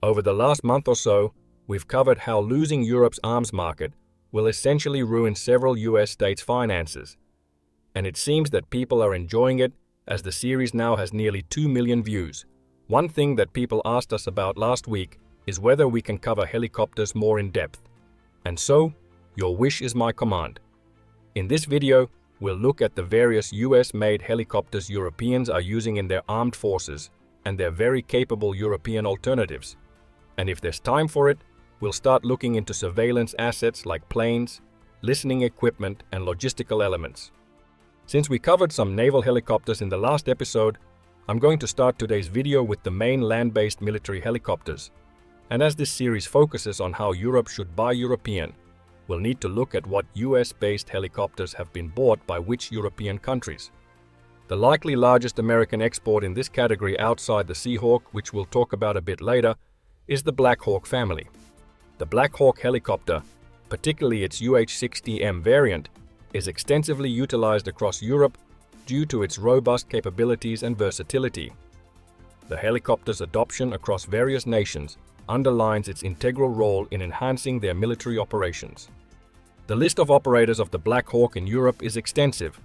Over the last month or so, we've covered how losing Europe's arms market will essentially ruin several US states' finances. And it seems that people are enjoying it, as the series now has nearly 2 million views. One thing that people asked us about last week is whether we can cover helicopters more in depth. And so, your wish is my command. In this video, we'll look at the various US-made helicopters Europeans are using in their armed forces and their very capable European alternatives. And if there's time for it, we'll start looking into surveillance assets like planes, listening equipment, and logistical elements. Since we covered some naval helicopters in the last episode, I'm going to start today's video with the main land-based military helicopters. And as this series focuses on how Europe should buy European, we'll need to look at what US-based helicopters have been bought by which European countries. The likely largest American export in this category outside the Seahawk, which we'll talk about a bit later, is the Black Hawk family. The Black Hawk helicopter, particularly its UH-60M variant, is extensively utilized across Europe due to its robust capabilities and versatility. The helicopter's adoption across various nations underlines its integral role in enhancing their military operations. The list of operators of the Black Hawk in Europe is extensive.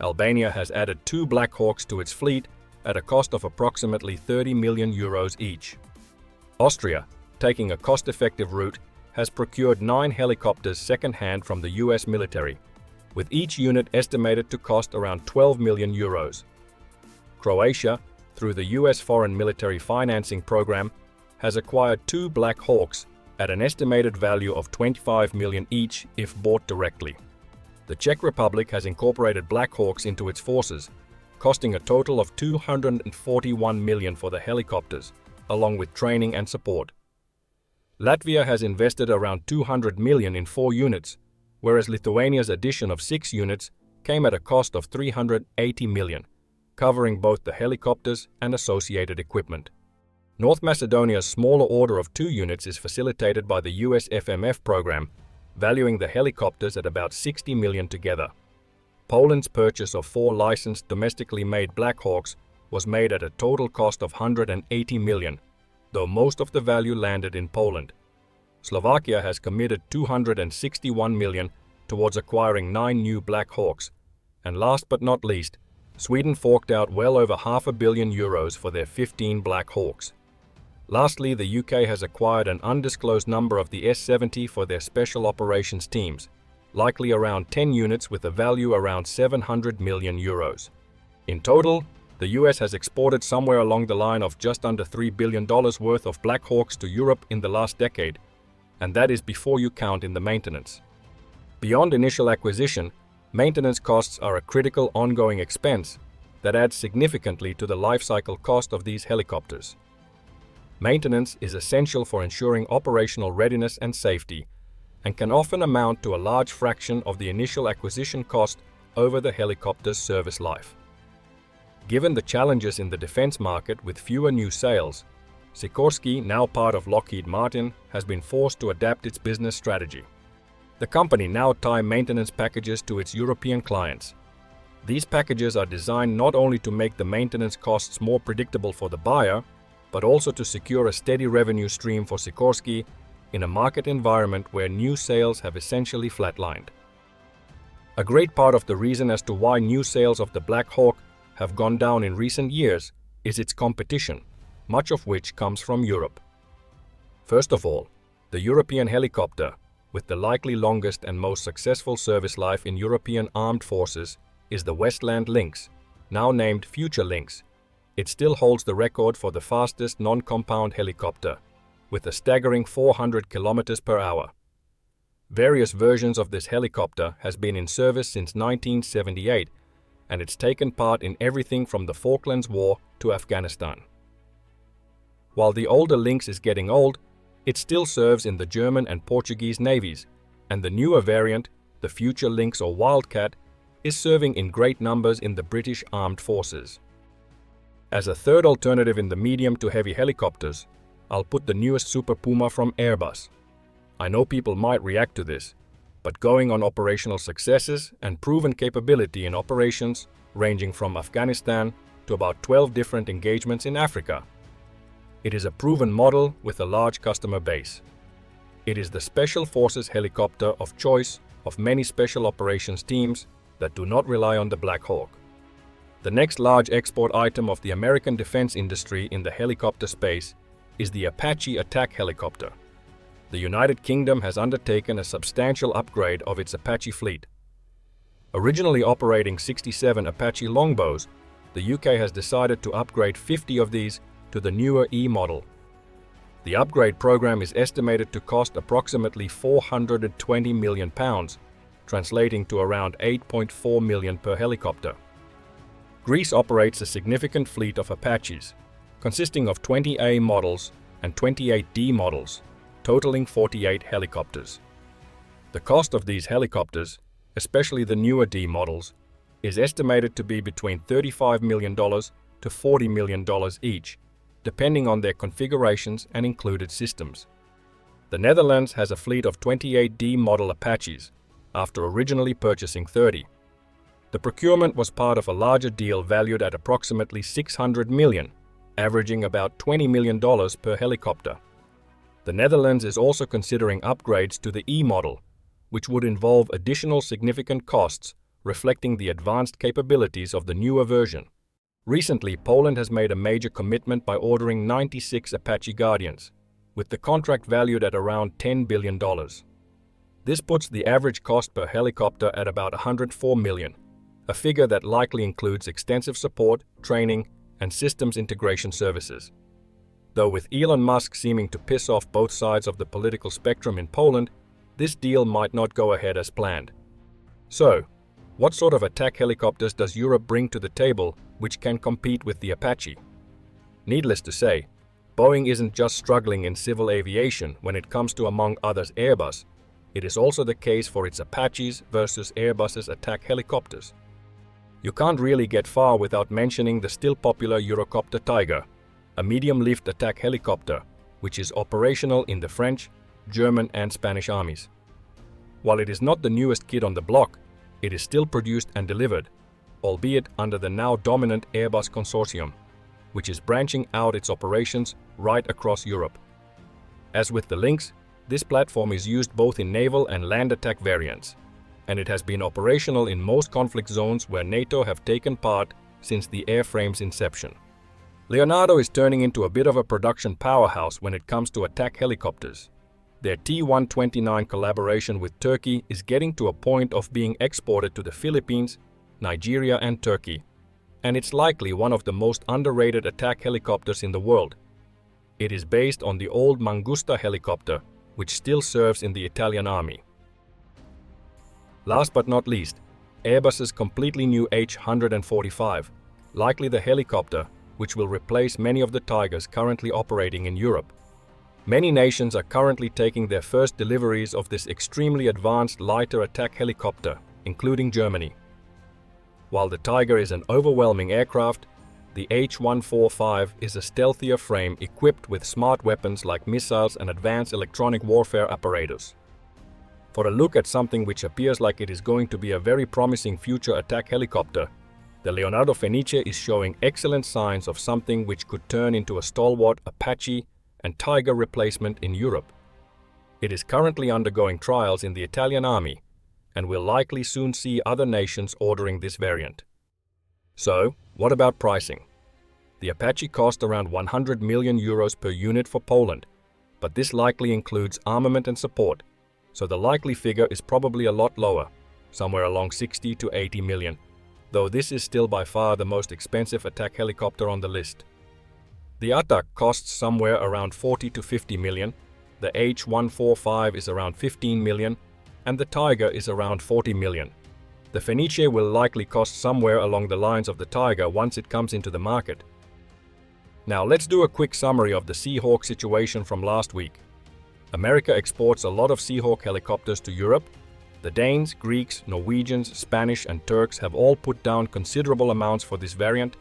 Albania has added 2 Black Hawks to its fleet at a cost of approximately 30 million euros each. Austria, taking a cost-effective route, has procured 9 helicopters second-hand from the US military, with each unit estimated to cost around 12 million euros. Croatia, through the US Foreign Military Financing Program, has acquired 2 Black Hawks at an estimated value of 25 million each if bought directly. The Czech Republic has incorporated Black Hawks into its forces, costing a total of 241 million for the helicopters, along with training and support. Latvia has invested around 200 million in 4 units, whereas Lithuania's addition of 6 units came at a cost of 380 million, covering both the helicopters and associated equipment. North Macedonia's smaller order of 2 units is facilitated by the US FMF program, valuing the helicopters at about 60 million together. Poland's purchase of 4 licensed domestically made Black Hawks was made at a total cost of 180 million, though most of the value landed in Poland. Slovakia has committed 261 million towards acquiring 9 new Black Hawks. And last but not least, Sweden forked out well over €500 million for their 15 Black Hawks. Lastly, the UK has acquired an undisclosed number of the S-70 for their special operations teams, likely around 10 units with a value around 700 million euros. In total, the US has exported somewhere along the line of just under $3 billion worth of Black Hawks to Europe in the last decade, and that is before you count in the maintenance. Beyond initial acquisition, maintenance costs are a critical ongoing expense that adds significantly to the lifecycle cost of these helicopters. Maintenance is essential for ensuring operational readiness and safety, and can often amount to a large fraction of the initial acquisition cost over the helicopter's service life. Given the challenges in the defense market with fewer new sales, Sikorsky, now part of Lockheed Martin, has been forced to adapt its business strategy. The company now ties maintenance packages to its European clients. These packages are designed not only to make the maintenance costs more predictable for the buyer, but also to secure a steady revenue stream for Sikorsky in a market environment where new sales have essentially flatlined. A great part of the reason as to why new sales of the Black Hawk have gone down in recent years is its competition, much of which comes from Europe. First of all, the European helicopter, with the likely longest and most successful service life in European armed forces, is the Westland Lynx, now named Future Lynx. It still holds the record for the fastest non-compound helicopter, with a staggering 400 kilometers per hour. Various versions of this helicopter has been in service since 1978, and it's taken part in everything from the Falklands War to Afghanistan. While the older Lynx is getting old, it still serves in the German and Portuguese navies, and the newer variant, the Future Lynx or Wildcat, is serving in great numbers in the British Armed Forces. As a third alternative in the medium to heavy helicopters, I'll put the newest Super Puma from Airbus. I know people might react to this, but going on operational successes and proven capability in operations ranging from Afghanistan to about 12 different engagements in Africa. It is a proven model with a large customer base. It is the Special Forces helicopter of choice of many special operations teams that do not rely on the Black Hawk. The next large export item of the American defense industry in the helicopter space is the Apache attack helicopter. The United Kingdom has undertaken a substantial upgrade of its Apache fleet. Originally operating 67 Apache longbows, the UK has decided to upgrade 50 of these to the newer E model. The upgrade program is estimated to cost approximately £420 million, translating to around $8.4 million per helicopter. Greece operates a significant fleet of Apaches, consisting of 20 A models and 28 D models, totaling 48 helicopters. The cost of these helicopters, especially the newer D models, is estimated to be between $35 million to $40 million each, depending on their configurations and included systems. The Netherlands has a fleet of 28 D model Apaches, after originally purchasing 30. The procurement was part of a larger deal valued at approximately $600 million, averaging about $20 million per helicopter. The Netherlands is also considering upgrades to the E model, which would involve additional significant costs reflecting the advanced capabilities of the newer version. Recently, Poland has made a major commitment by ordering 96 Apache Guardians, with the contract valued at around $10 billion. This puts the average cost per helicopter at about $104 million, a figure that likely includes extensive support, training, and systems integration services. Though with Elon Musk seeming to piss off both sides of the political spectrum in Poland, this deal might not go ahead as planned. So, what sort of attack helicopters does Europe bring to the table which can compete with the Apache? Needless to say, Boeing isn't just struggling in civil aviation when it comes to, among others, Airbus. It is also the case for its Apaches versus Airbus's attack helicopters. You can't really get far without mentioning the still popular Eurocopter Tiger, a medium-lift attack helicopter, which is operational in the French, German and Spanish armies. While it is not the newest kid on the block, it is still produced and delivered, albeit under the now dominant Airbus consortium, which is branching out its operations right across Europe. As with the Lynx, this platform is used both in naval and land attack variants, and it has been operational in most conflict zones where NATO have taken part since the airframe's inception. Leonardo is turning into a bit of a production powerhouse when it comes to attack helicopters. Their T-129 collaboration with Turkey is getting to a point of being exported to the Philippines, Nigeria and Turkey, and it's likely one of the most underrated attack helicopters in the world. It is based on the old Mangusta helicopter, which still serves in the Italian army. Last but not least, Airbus's completely new H-145, likely the helicopter which will replace many of the Tigers currently operating in Europe. Many nations are currently taking their first deliveries of this extremely advanced lighter attack helicopter, including Germany. While the Tiger is an overwhelming aircraft, the H-145 is a stealthier frame equipped with smart weapons like missiles and advanced electronic warfare apparatus. For a look at something which appears like it is going to be a very promising future attack helicopter, the Leonardo Fenice is showing excellent signs of something which could turn into a stalwart Apache and Tiger replacement in Europe. It is currently undergoing trials in the Italian army and will likely soon see other nations ordering this variant. So, what about pricing? The Apache cost around €100 million per unit for Poland, but this likely includes armament and support, so the likely figure is probably a lot lower, somewhere along 60 to 80 million, though this is still by far the most expensive attack helicopter on the list. The Attack costs somewhere around 40 to 50 million, the H-145 is around 15 million, and the Tiger is around 40 million. The Fenice will likely cost somewhere along the lines of the Tiger once it comes into the market. Now let's do a quick summary of the Seahawk situation from last week. America exports a lot of Seahawk helicopters to Europe. The Danes, Greeks, Norwegians, Spanish and Turks have all put down considerable amounts for this variant,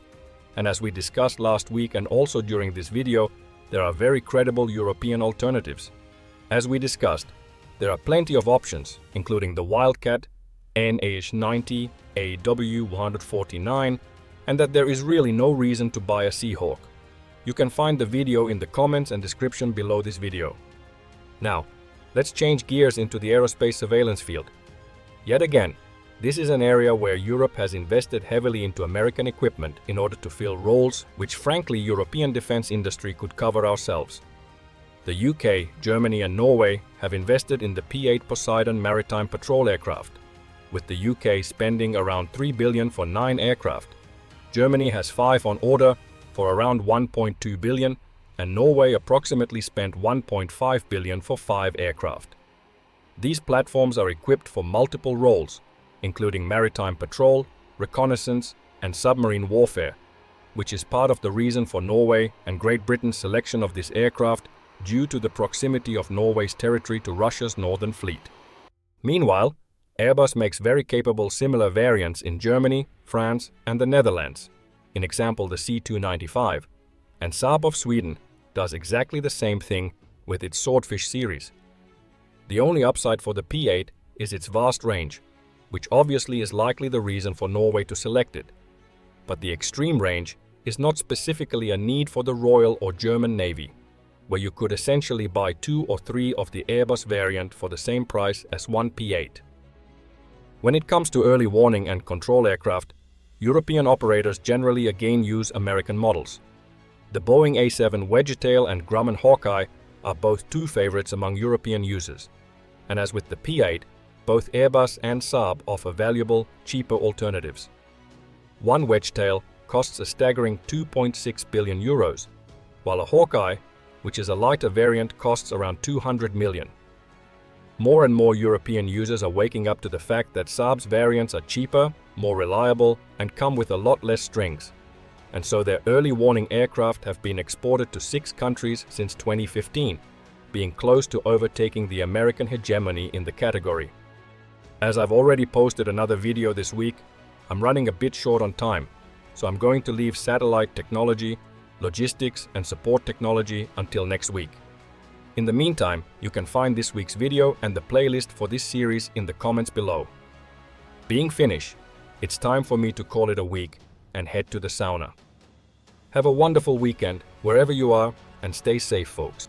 and as we discussed last week and also during this video, there are very credible European alternatives. As we discussed, there are plenty of options, including the Wildcat, NH-90, AW-149, and that there is really no reason to buy a Seahawk. You can find the video in the comments and description below this video. Now, let's change gears into the aerospace surveillance field. Yet again, this is an area where Europe has invested heavily into American equipment in order to fill roles which frankly European defense industry could cover ourselves. The UK, Germany and Norway have invested in the P-8 Poseidon maritime patrol aircraft, with the UK spending around 3 billion for 9 aircraft. Germany has 5 on order for around 1.2 billion, and Norway approximately spent 1.5 billion for 5 aircraft. These platforms are equipped for multiple roles, including maritime patrol, reconnaissance, and submarine warfare, which is part of the reason for Norway and Great Britain's selection of this aircraft due to the proximity of Norway's territory to Russia's northern fleet. Meanwhile, Airbus makes very capable similar variants in Germany, France, and the Netherlands, in example the C295, and Saab of Sweden does exactly the same thing with its Swordfish series. The only upside for the P-8 is its vast range, which obviously is likely the reason for Norway to select it. But the extreme range is not specifically a need for the Royal or German Navy, where you could essentially buy 2 or 3 of the Airbus variant for the same price as one P-8. When it comes to early warning and control aircraft, European operators generally again use American models. The Boeing A7 Wedgetail and Grumman Hawkeye are both 2 favorites among European users. And as with the P-8, both Airbus and Saab offer valuable, cheaper alternatives. One Wedgetail costs a staggering 2.6 billion euros, while a Hawkeye, which is a lighter variant, costs around 200 million. More and more European users are waking up to the fact that Saab's variants are cheaper, more reliable, and come with a lot less strings. And so their early warning aircraft have been exported to 6 countries since 2015, being close to overtaking the American hegemony in the category. As I've already posted another video this week, I'm running a bit short on time, so I'm going to leave satellite technology, logistics, and support technology until next week. In the meantime, you can find this week's video and the playlist for this series in the comments below. Being Finnish, it's time for me to call it a week and head to the sauna. Have a wonderful weekend wherever you are, and stay safe, folks.